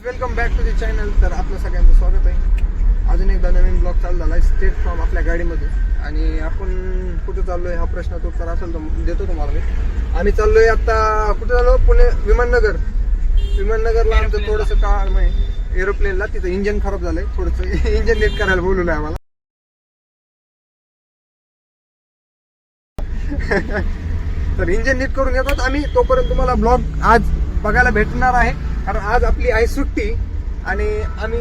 Welcome back to the channel. तर आपलं सगळ्यांचं स्वागत आहे. अजून एकदा नवीन ब्लॉग चालू झाला आहे स्ट्रेट फ्रॉम आपल्या गाडीमध्ये. आणि आपण कुठे चाललोय हा प्रश्नाचं उत्तर असेल तर देतो तुम्हाला मी. आम्ही चाललोय आता कुठे चाललो? पुणे विमाननगरला. आमचं थोडंसं काम आहे एरोप्लेनला. तिथं इंजन खराब झालंय, थोडंसं इंजन नीट करायला बोलवलं आहे आम्हाला. तर इंजन नीट करून येतात आम्ही. तोपर्यंत तुम्हाला ब्लॉग आज बघायला भेटणार आहे, कारण आज आपली आहे सुट्टी आणि आम्ही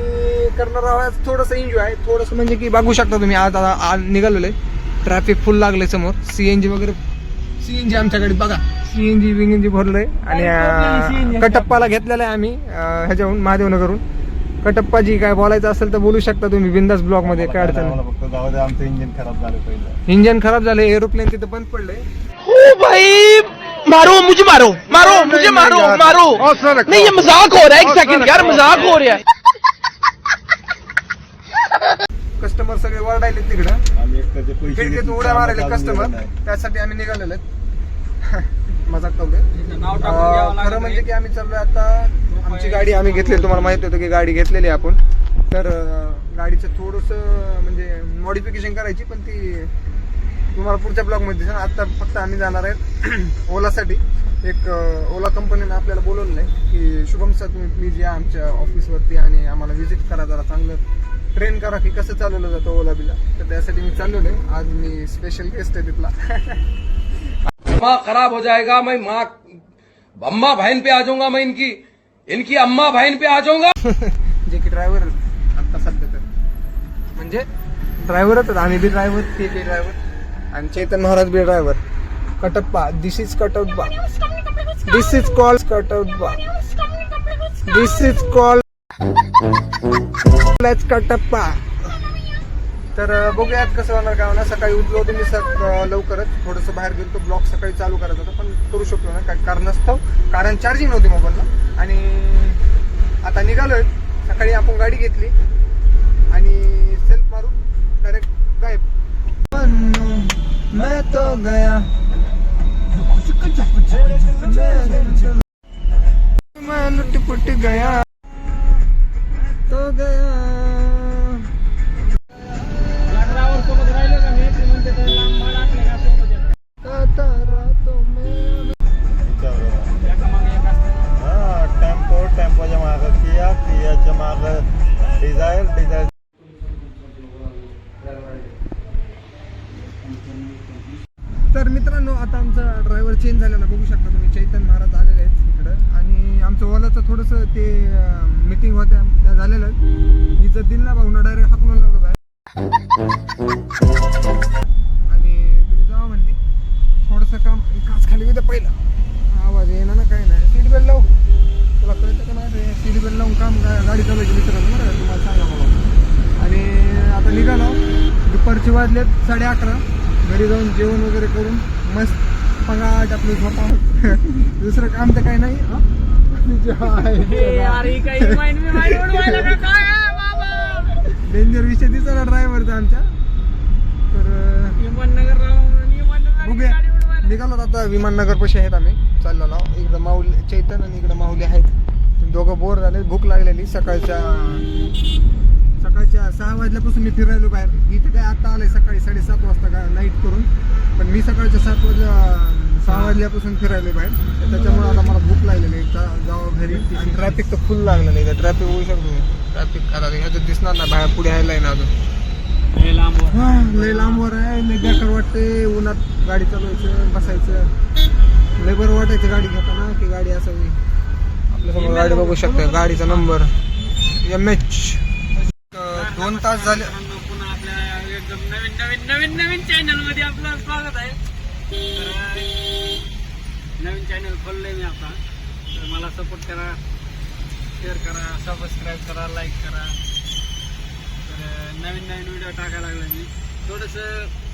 करणार आहोत थोडंसं एन्जॉय. थोडंसं म्हणजे की बघू शकता तुम्ही आज निघालेलो आहे. ट्रॅफिक फुल लागले समोर. सीएनजी वगैरे, सीएनजी आमच्याकडे बघा, सीएनजी भरलंय. आणि कटप्पाला घेतलेला आहे आम्ही ह्याच्याहून महादेवनगरहून. कटप्पाजी काय बोलायचं असेल तर बोलू शकता तुम्ही बिंदास ब्लॉग मध्ये. काय अडचण नाही. आमचं इंजिन खराब झालं पहिलं. इंजन खराब झालं, एरोप्लेन तिथं बंद पडलंय. ओ भाई मारो मुझे, मारो मुझे, मारो नहीं, ये मजाक हो रहा है. एक सेकंड यार, मजाक हो रहा है. कस्टमर सगळे वरडायले तिकडं. आम्ही एक त्याचे पैसे खिडकीत घेतले, उड्या मारायले कामाला कस्टमर. नाही. त्यासाठी आम्ही निघालेलो मजाक चाललोय. खरं म्हणजे की आम्ही चाललोय आता. आमची गाडी आम्ही घेतलेली, तुम्हाला माहिती होतं की गाडी घेतलेली आहे आपण. तर गाडीचं थोडंसं म्हणजे मॉडिफिकेशन करायची, पण ती तुम्हाला पुढच्या ब्लॉग मध्ये दिसेल. आता फक्त आम्ही जाणार आहे ओलासाठी. एक ओला कंपनीने आपल्याला बोलवलं आहे की शुभम सर तुम्ही प्लीज या आमच्या ऑफिसवरती आणि आम्हाला व्हिजिट करा, जरा चांगलं ट्रेन करा की कसं चालवलं जातं ओला बिला. तर त्यासाठी मी चाललेलो आहे. आज मी स्पेशल गेस्ट आहे तिथला. माँ खराब हो जाएगा, मैं माँ अम्मा बहन पे आ जाऊंगा, मैं इनकी अम्मा बहन पे आ जाऊंगा. जे की ड्रायव्हर आता सध्या तर म्हणजे ड्रायव्हरच, आम्ही बी ड्रायव्हर, ते बी ड्रायव्हर आणि चैतन महाराज बी driver. Kattappa, this is Kattappa, this is call Kattappa, this is call Kattappa. तर बघूयात कसं होणार काय होणार. सकाळी उठलो होतो मी लवकरच, थोडंसं बाहेर गेलो. ब्लॉग सकाळी चालू करायचा होता पण करू शकलो ना काय कारणास्तव, कारण चार्जिंग नव्हती मोबाईलला. आणि आता निघालोय. सकाळी आपण गाडी घेतली आणि सेल्फ मारून डायरेक्ट गायब. मैं तो गया, मैं लुट-पुट गया तो गया. टेम्पोच्या मागं कियाच्या मागं डिझायर. तर मित्रांनो, आता आमचा ड्रायव्हर चेंज झालेला बघू शकता तुम्ही. चैतन महाराज आलेले आहेत इकडं. आणि आमचं ओलाचं थोडंसं ते मीटिंग होत्या त्या झालेलं. मी जर दिल ना भाऊन डायरेक्ट हाकलून लागलो बाहेर. आणि तुम्ही जावा म्हणले. थोडंसं काम काच खाली गेलं पहिला. आवाज येणार ना, काही नाही. सीट बेल्ट लावू, तुला कळतं का नाही? सीट बेल्ट लावून काम गाडी चालवायची मित्रांनो, बरं का? तुम्हाला सांगा मला. आणि आता निघालो. दुपारचे वाजलेत 11:30. घरी जाऊन जेवण वगैरे करून मस्त पगाट आपली झोपा. दुसरं काम तर काही नाही. डेंजर विषय दिसला ड्रायव्हरचा आमच्या. तर बघूया. निघालो आता विमाननगर पाशी आहेत आम्ही चाललेलो. इकडं माऊली, चैतन आणि इकडं माऊली आहेत. दोघं बोर झाले, भूक लागलेली. सकाळच्या 6 वाजल्यापासून मी फिरायलो बाहेर. इथे काय आता आलंय सकाळी 7:30 वाजता का नाईट करून. पण मी सकाळच्या 6 वाजल्यापासून फिरायलो बाहेर. त्याच्यामुळे आता मला भूक लागलेली आहे, जावं घरी. आणि ट्रॅफिक तर फुल लागलेलं आहे. ट्रॅफिक होऊ शकतो. ट्रॅफिक आता ह्याच्यात दिसणार ना बाहेर, पुढे यायला ना अजून. लय लांबवर आहे. लय बेकार वाटते. उन्हात गाडी चालवायचं, बसायचं. लय बरं वाटायचं गाडी घेताना की गाडी असावी. आपल्यासमोर गाडी बघू शकता. गाडीचा नंबर MH. 2 तास झाले. पुन्हा आपल्या एकदम नवीन चॅनल मध्ये आपलं स्वागत आहे. नवीन चॅनल खोललंय मी आता. तर मला सपोर्ट करा, शेअर करा, सबस्क्राईब करा, लाईक करा. तर नवीन व्हिडिओ टाकायला लागला मी. थोडंसं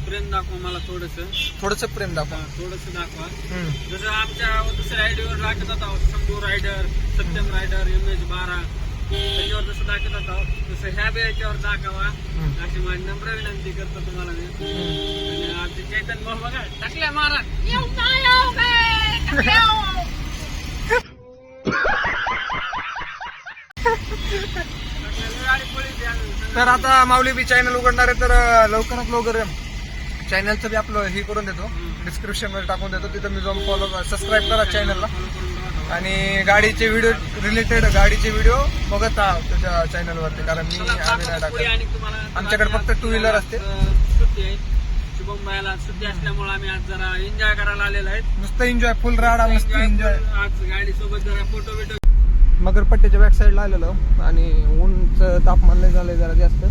प्रेम दाखवा मला, थोडंसं प्रेम दाखवा. थोडंसं दाखवा. जसं आमच्या दुसऱ्या आयडीवर दाखवत होता Shambhu rider, Satyam rider, MH12 त्याच्यावर जसं दाखवत होता तसं ह्या बी याच्यावर दाखवा अशी माझी नम्र विनंती करतो तुम्हाला मी. आणि आमचे चैतन भाऊ बघा टाकल्या मारा. तर आता माऊली बी चॅनल उघडणार आहे, तर लवकरात लवकर चॅनलचं बी आपलं हे करून देतो, डिस्क्रिप्शन मध्ये टाकून देतो, तिथं मी जाऊन फॉलो सबस्क्राईब करा चॅनलला. आणि गाडीचे व्हिडिओ रिलेटेड गाडीचे व्हिडिओ बघत आहात त्याच्या चॅनलवरती, कारण मी आम्ही नाही टाकत. आमच्याकडे फक्त 2 व्हीलर असते. सुट्टी आहे शुभम भाईला, सुट्टी असल्यामुळे आम्ही आज जरा एन्जॉय करायला आलेलो आहे. नुसतं एन्जॉय, फुल राडा, नुसतं एन्जॉय. आज गाडी सोबत जरा फोटो बिटो. मगरपट्ट्याच्या बॅक साईडला आलेलो आणि ऊनचं तापमान लय झालंय जरा जास्त.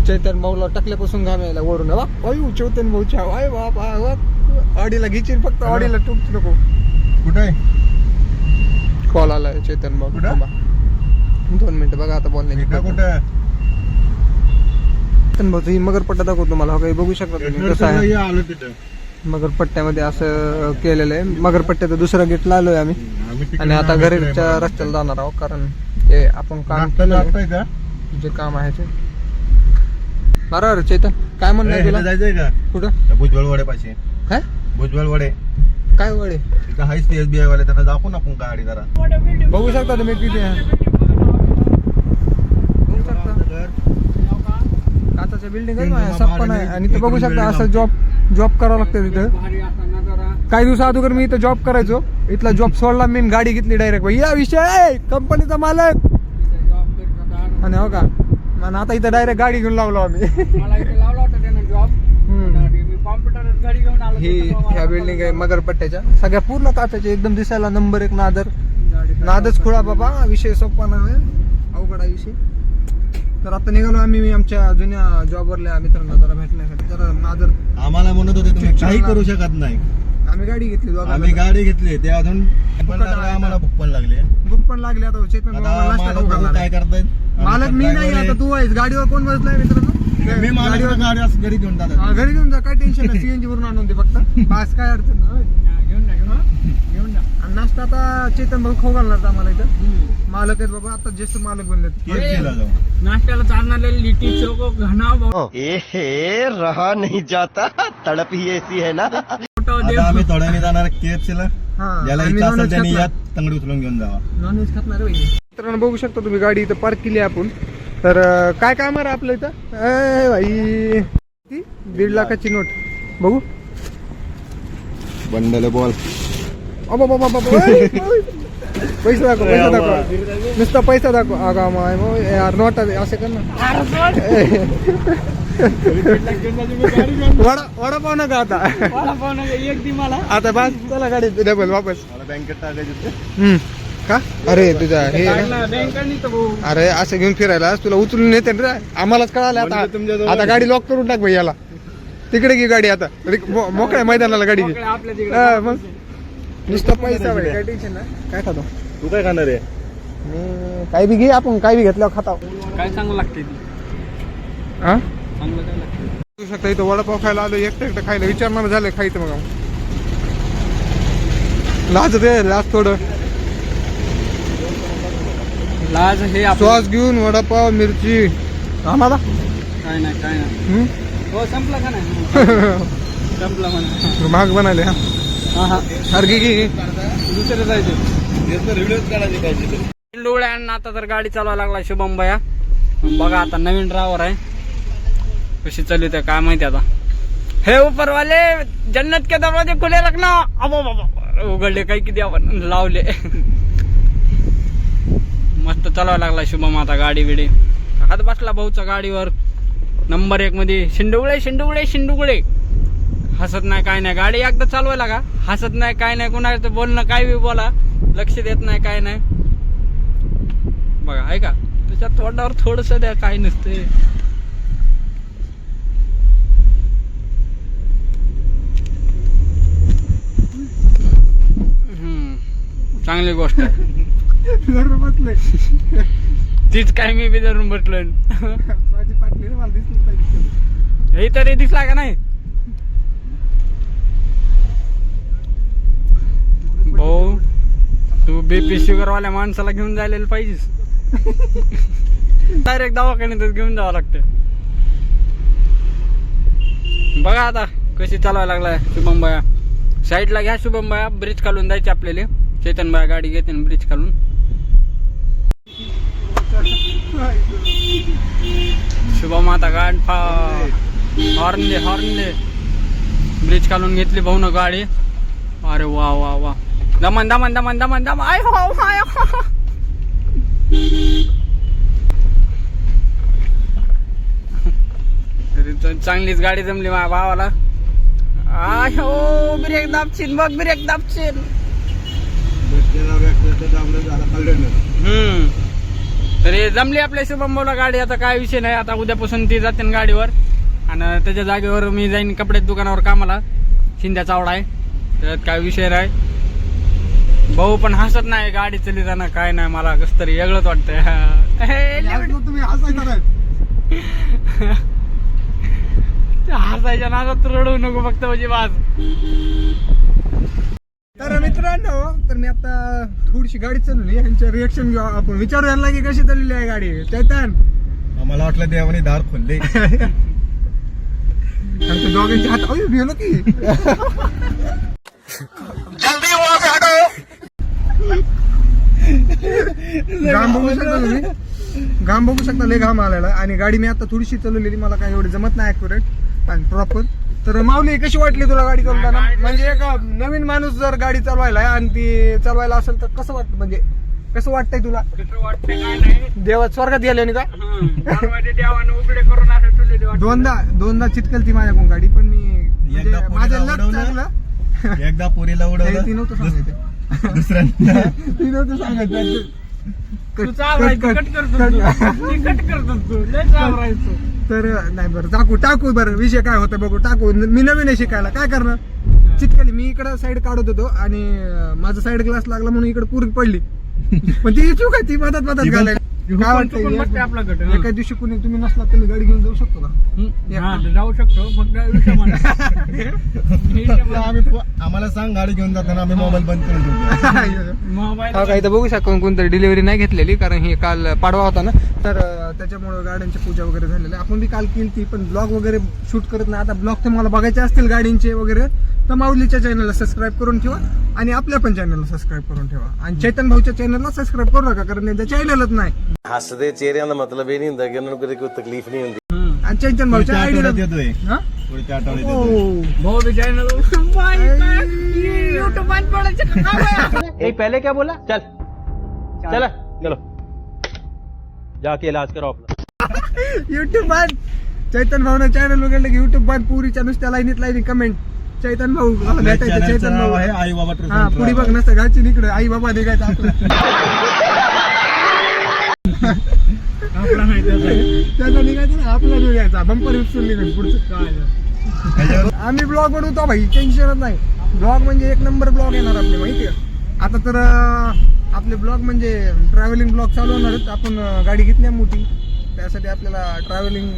चैतन भाऊला टाकल्यापासून घाम यायला वरून. अयो चैतन भाऊच्या वाय बाप, ऑडीला घिचीन फक्त, ऑडीला टुकच नको. कुठे कॉल आलाय चैतन भाऊ. 2 मिनिटं बघा आता बोलण्याची. कुठे चैतन भाऊचं ही मगरपट्टा दाखवतो तुम्हाला, काही बघू शकता तुम्ही कसं आहे. आलो तिथं मगरपट्ट्यामध्ये असं केलेलं आहे. मगरपट्ट्याचं दुसऱ्या गेटला आलोय आम्ही आणि आता घरीच्या रस्त्याला जाणार आहोत, कारण ते आपण काम केलं जे काम आहे ते. बरोबर चैतन, काय म्हणणं आहे तुला? जायचंय का कुठं? भुजबळ वडे पाशी. काय भुजबळ वडे काय वडे? तिथं आहेच ते SBI वाले, त्यांना दाखवून आपण गाडी जरा. बघू शकता तुम्ही किती आहे. बघू शकता काचाच्या बिल्डिंग आहे, सब पण आहे. आणि ते बघू शकता असं जॉब करावं लागतं तिथं. भारी असा नजारा. काही दिवसा अगोदर मी इथं जॉब करायचो, इथला जॉब सोडला मी, गाडी घेतली डायरेक्ट. या विषय कंपनीचा मालक. जॉब करतात. आणि हो का, आणि आता इथं डायरेक्ट गाडी घेऊन लावलो आम्ही. मला इथे लावला होता त्यानं जॉब. मी कॉम्प्युटर गाडी घेऊन आलो. ह्या बिल्डिंग आहे मगरपट्ट्याच्या, सगळ्या पूर्ण काचाच्या, एकदम दिसायला नंबर 1 नादर. नादच खुळा बाबा, विषय सोपा नाही, अवघड आहे विषय. तर आता निघालो आम्ही आमच्या जुन्या जॉबवरल्या मित्रांना जरा भेटण्यासाठी. जरा नादर आम्हाला म्हणत होते तुम्ही काही करू शकत नाही. आम्ही गाडी घेतली दोघांना. आम्ही गाडी घेतली, ते अजून आम्हाला भूक पण लागली. भूक पण लागली. आता चेतन आता भाऊ नाश्ता खाऊ मालक घालणार काय आहे. करतायत? मालक मी नाही, आता तू आहेस. गाडीवर कोण बसलाय मित्रांनो? मी मालक गाडी असं घरी घेऊन हा, जातात. घरी घेऊन जा, काय टेन्शन नाही. CNG वरून आणून दे फक्त, बास काय अडचण नाही. घेऊन जा. आणि नाश्ता आता चेतन भाऊ खाऊ घालणार आम्हाला इथं. मालक आहेत बाबा, आता ज्येष्ठ मालक बनलेत. KFC ला जाऊ. नाश्त्याला चालणारे लिट्टी चोको घना एहे रहा नहीं जाता, तड़प ही ऐसी है ना. फोटो दे. आता आम्ही थोड्याने जाणार KFC ला. हा, ज्याला आम्ही इच्छा असेल non-veg त्यांनी खात यात तंगडी उचलून घेऊन जावा. नॉनव्हेज खात नाही रे. मित्रांनो बघू शकता तुम्ही, गाडी इथं पार्क केली आहे आपण. तर काय काम आहे रे आपलं इथं? ए भाई, ती 1.5 लाखाची नोट बघू. Bundle ball. बाबा बाबा बाबा, पैसा दाखव, पैसा दाखव, नुसता पैसा दाखव. अगा माय यार, नोट असे कर ना. वडापाव नका आता. एक दी मला. आता बस, चला गाडी डबल वापस. मला बँकेत टाकायचं. का? अरे तुझा हे आहे ना? बँकांनी तर भाऊ. अरे असं घेऊन फिरायला तुला उचलून नेते रे. आम्हालाच कळालं आता. म्हणजे तुमच्याजवळ आता गाडी लॉक करून टाक भाई याला. तिकडे घे गाडी आता, मोकळ्या मैदानाला गाडी घे. आपल्या तिकडे. हा, मग नुसता पैसा भाई, काय टेन्शन नाही. काय खातो तू काय खाणार आहे? मी? काय बी घे, आपण काय बी घेतल्यावर खाता. काय चांगलं लागते ती? हा, चांगलं काय लागते? बघू शकता इथं वडापाव खायला आलो. एकटं खायला विचारणार झालं, खायचं मग. लाज दे, लाज थोडं. लाज हे आपलं. सॉस घेऊन वडापाव, मिरची आम्हाला. काय नाही काय नाही. हो संपला का नाही? संपला म्हणा. महाग बनाले. हा हा हा. सारखी घे. दुसरं जायचं. व्हिडिओच काढायचे पाहिजे. डोळ्यांना आता तर गाडी चालवायला लागला शुभम भैया. बघा आता नवीन ड्रायव्हर आहे, कशी चालू काय माहिती आता. हे ऊपर वाले जन्नत के दरवाजे खुले रखना. अबो बाबा, उघडले काही किती आपण लावले. मस्त चालवायला लागला शुभम आता गाडी बिडी. हात बसला भाऊचा गाडीवर. नंबर 1 मध्ये. शिंदुगळे शिंदुगळे शिंदुगळे. हसत नाही काय नाही. गाडी एकदा चालवायला का हसत नाही काय नाही. कुणाचं बोलणं काय बी बोला, लक्ष देत नाही काय नाही. बघा आहे का, त्याच्या तोंडावर थोडस द्या, काय नसते. चांगली गोष्ट आहे. बसले तीच काय मी बी धरून बसलो. माझी पाटली मला दिसली पाहिजे. हे तरी दिसला का नाही भाऊ? तू BP शुगर वाल्या माणसाला घेऊन जायला पाहिजेस. डायरेक्ट दवाखान्यातच घेऊन जावं लागतं. बघा आता कशी चालवायला लागलाय शुभम भैया. साईडला घ्या शुभम भैया, ब्रिज खालून जायचे आपल्याला. चेतन भैया गाडी घेते ब्रिज खालून. शुभम आता गाड हॉर्नले ब्रिज खालून घेतली भाऊ न गाडी. अरे वा वा वा दमन दमन दमन दमन दमन आय हो आय हो. चांगलीच गाडी जमली माझ्या भावाला. आय हो ब्रेक दाबशील बघ ब्रेक दाबशील. तरी जमली आपल्या शुभम भाऊला गाडी. आता काय विषय नाही. आता उद्यापासून ती जाते गाडीवर आणि त्याच्या जागेवर मी जाईन कपडे दुकानावर कामाला. शिंद्या चावडा आहे त्याच्यात काय विषय नाही. भाऊ पण हसत नाही गाडी चालताना काय नाही. मला कसं तरी वेगळंच वाटतंय. तुम्ही हसायचं नाही. हसायच्या नादात रडू नको फक्त म्हणजे वाज. तर मित्रांनो तर मी आता थोडीशी गाडी चालवली. यांचं रिएक्शन घेऊ आपण. विचारू यांना की कशी चाललेली आहे गाडी. चैतन आम्हाला वाटलं देवाने दार खोलले. आणि दोघांच्या हात अयो गेलो की घाम बघू शकता तुम्ही. घाम बघू शकता लय घाम आलेला. आणि गाडी मी आता थोडीशी चालवलेली. मला काय एवढी जमत नाही ऍक्युरेट आणि प्रॉपर. तर माऊली कशी वाटली तुला गाडी चालवताना. म्हणजे एक नवीन माणूस जर गाडी चालवायला आणि ती चालवायला असेल तर कसं वाटतं. म्हणजे कसं वाटतंय तुला. वाटतंय काय नाही. देवा स्वर्गात गेले का. देवानं उघडे करून असं ठेवलेले वाटतं. दोनदा चितकल ती माझ्याकडून गाडी. पण मी म्हणजे एकदा माझं पोरीला लक उडवलं. चांगलं. एकदा पुरीला उडवलं. ती नव्हतं सांगायचं. दुसऱ्यांदा ती नव्हतं सांगायचं. तू चावरायचं कट करतो तू. कट करतो तू लय चावरायचं. तर नाही बरं टाकू बरं. विषय काय होता बघू. टाकू. मी नवीन आहे शिकायला काय करणार. चितकली मी इकडं साईड काढत होतो आणि माझा साईड ग्लास लागला म्हणून इकडे पूर्वी पडली. पण ती चूक आहे. ती मदत घालायला काय चुकून बसते आपला गट. वाटतं. एका दिवशी कुणी तुम्ही नसला तर मी गाडी घेऊन जाऊ शकतो का. हा, जाऊ शकतो फक्त विषय म्हणा. आम्हाला सांग गाडी घेऊन जाताना आम्ही मोबाईल बंद करून ठेवतो. मोबाईल हा काय तर बघू शकतो. कोणतरी डिलिव्हरी नाही घेतलेली कारण हे काल पाडवा होता ना. तर त्याच्यामुळे गाड्यांची पूजा वगैरे झालेली. आपण बी काल केली ती. पण ब्लॉग वगैरे शूट करत नाही. आता ब्लॉग तुम्हाला बघायचे असतील गाडींचे वगैरे तर माऊलीच्या चॅनलला सबस्क्राईब करून ठेवा आणि आपल्या पण चॅनलला सबस्क्राईब करून ठेवा. आणि चैतन भाऊच्या चॅनलला सबस्क्राइब करू नका कारण त्यांचा चॅनलच नाही. हसदे चेहरे का मतलब ये नहीं होता कि उन्होंने कोई तकलीफ नहीं होती. आणि चैतन भाऊच्या आयडीला येतोय हा पुढच्या आठवड्यात येतोय. भाऊ बी चॅनल युट्यूब बंद पडायचं. पहले क्या बोला. चल चला चलो जाके इलाज करो अपना. युट्यूब बंद. चैतन भाऊनं चॅनल उघडलं की युट्यूब बंद. पुरीच्या नुसत्या लाईनी कमेंट. चैतन भाऊ मला भेटायचं. चॅनलचं चैतन नाव भाऊ आहे आई बाबा ट्रू हा सेंटर. पुढे बघ नसतं घालची इकडे आई बाबा निघायचं आपलं. आपला नाही त्याचा निघायचं ना आपला निघायचा. बंपर उचलून निघायचं पुढचं काय. आम्ही ब्लॉग बनवतो भाई. टेन्शनच नाही. ब्लॉग म्हणजे एक नंबर ब्लॉग येणार आपले माहिती आहे. आता तर आपले ब्लॉग म्हणजे ट्रॅव्हलिंग ब्लॉग चालू होणार आहेत. आपण गाडी घेतली आहे मोठी. त्यासाठी आपल्याला ट्रॅव्हलिंग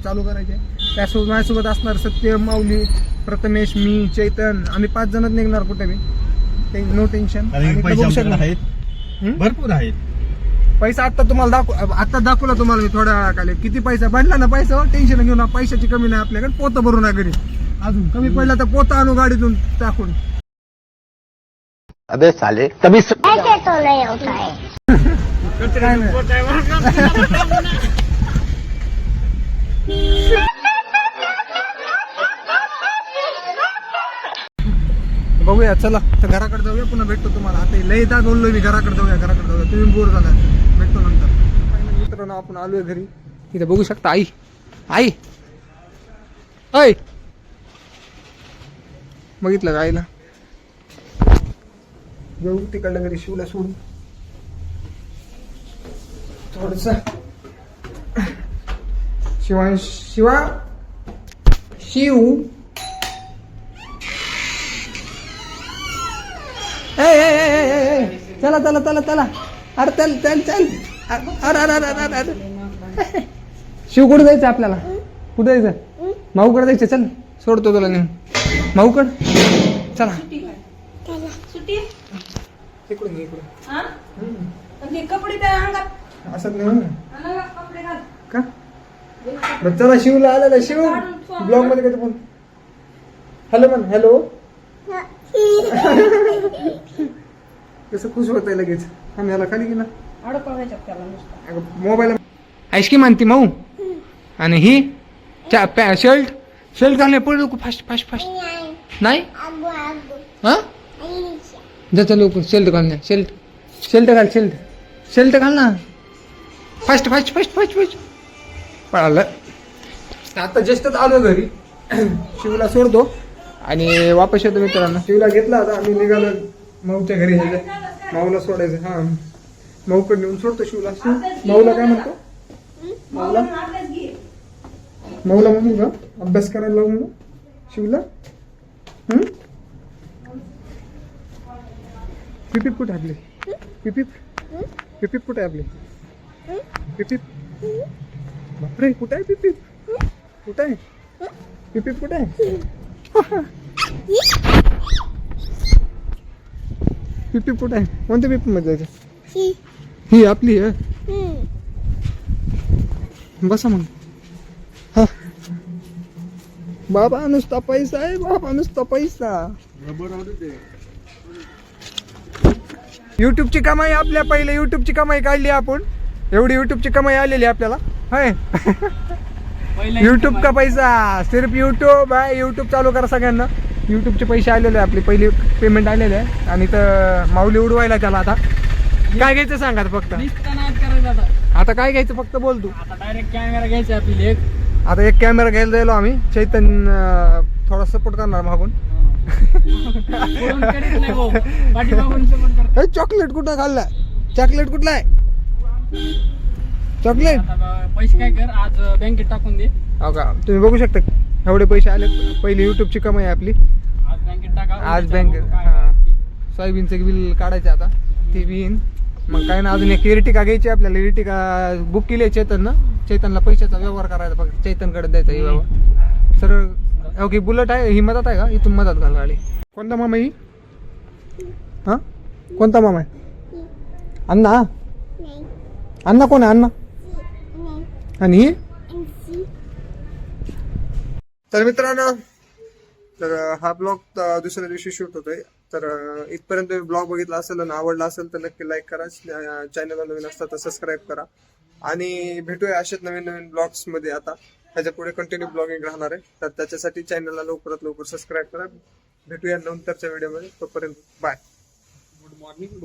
चालू करायचे. त्यासोबत माझ्यासोबत असणार सत्य, माऊली, प्रथमेश, मी, चैतन. आम्ही 5 जणच निघणार कुठे बी. No tension. आणि पैसे आमच्याकडे आहेत भरपूर आहेत. पैसा आता तुम्हाला आता दाखवला तुम्हाला मी थोड्या वेळा खाली. किती पैसा पडला ना. पैसा टेन्शन घेऊन. पैशाची कमी नाही आपल्याकडे. पोतं भरून आहे घरी. अजून कमी पडला तर पोतं आणू गाडीतून टाकून. अबे साले तभी ऐसे तो नहीं होता है. काय नाही. बघूया चला तर घराकडे जाऊया. पुन्हा भेटतो तुम्हाला. आता लयदा बोललोय मी घराकडे जाऊया घराकडे जाऊया. तुम्ही बोर झाला. भेटतो नंतर. मित्रांनो आपण आलोय घरी. इथे बघू शकता आई. आई ऐ बघितलं का आईला. जाऊ तिकडल्या घरी शिवला सोडून थोडस. शिवा शिव चला चला चला चला. अरे चल चल चल. अरे अरे अरे अरे. शिव कुठे जायचं आपल्याला. कुठे जायचं. माऊकडे जायचं. चल सोडतो तुला नेऊन माऊकड. चला इकडून इकडून कपडे त्या अंगात असं नाही ना कपडे घाल. का. बरं चला शिवला आलेला. शिव ब्लॉग मध्ये काय पण हॅलो म्हण. हॅलो कसं खुश होत आहे लगेच. आम्ही याला खाली गेला अडकवायच्यात त्याला नुसतं. मोबाईल आईस्क्रीम आणते मऊ. आणि ही शर्ट घालणे पड लवकर फास्ट फास्ट फास्ट. नाही हा जा लवकर शर्ट घाल ना. शर्ट घाल शर्ट घाल ना. Fast fast fast fast fast पळालं. आता जस्टच आलो घरी. शिवला सोडतो आणि वापस येतो मित्रांनो. शिवला घेतला आता आम्ही निघालो माऊच्या घरी. माऊला सोडायचं. हा माऊकडे नेऊन सोडतो शिवला. माऊला काय म्हणतो? माऊला म्हणू का अभ्यास करायला लावू म्हणून शिवला. पिपीप कुठे आपले? पिपीप कुठे आपले? पिपीप बापरे कुठे आहे पिपीप? कुठे आहे पिपीप? कुठे आहे पिपीप? कुठे आहे? कोणत्या पिपीप मध्ये जायचं? ही आपली आहे. बसा मग. हा बाबा नुसता पैसा आहे. बाबा नुसता पैसा. युट्यूबची कमाई आपल्या पहिले युट्यूबची कमाई काढली आपण. एवढी युट्यूबची कमाई आलेली आपल्याला. हाय युट्यूब का पैसा. सिर्फ युट्यूब आहे. युट्यूब चालू करा सगळ्यांना. युट्यूबचे पैसे आलेले आहे. आपली पहिली पेमेंट आलेले आहे. आणि तर माऊली उडवायला त्याला. आता काय घ्यायचं सांग आता फक्त. आता काय घ्यायचं फक्त बोल तू. आता डायरेक्ट कॅमेरा घ्यायचा आपली एक. आता एक कॅमेरा घ्यायला जायलो आम्ही. चैतन थोडा सपोर्ट करणार मागून. चॉकलेट कुठं खाल्ला? चॉकलेट कुठला आहे? चॉकलेट पैसे काय कर आज बँकेत टाकून दे. हो का? तुम्ही बघू शकता एवढे पैसे आले. पहिली युट्यूबची कमाई आहे आपली. आज बँकेत टाका. आज बँकेत सोयाबीनचं बिल काढायचं आता. ते बी येईन. मग काय ना अजून एक इर्टिका घ्यायची आपल्याला. इर्टिका बुक केली आहे चैतननं. चैतनला पैशाचा व्यवहार करायचा फक्त. चैतनकडे द्यायचा ही व्यवहार. सर ओके बुलेट आहे. ही मदत आहे का? इथून मदत घाल गाडी. कोणता मामा ही? हा कोणता मामा आहे? अण्णा. अण्णा कोण आहे? अण्णा. आणि ही? तर मित्रांनो तर हा ब्लॉग दुसऱ्या दिवशी शूट होतोय. तर इथपर्यंत ब्लॉग बघितला असेल आणि आवडला असेल तर नक्की लाईक करा. चॅनलला नवीन असतात तर सबस्क्राईब करा. आणि भेटूया अशाच नवीन नवीन ब्लॉग्स मध्ये. आता ह्याच्या पुढे कंटिन्यू ब्लॉगिंग राहणार आहे. तर त्याच्यासाठी चॅनलला लवकरात लवकर सबस्क्राईब करा. भेटूया नंतरच्या व्हिडिओमध्ये. तोपर्यंत बाय. Good morning.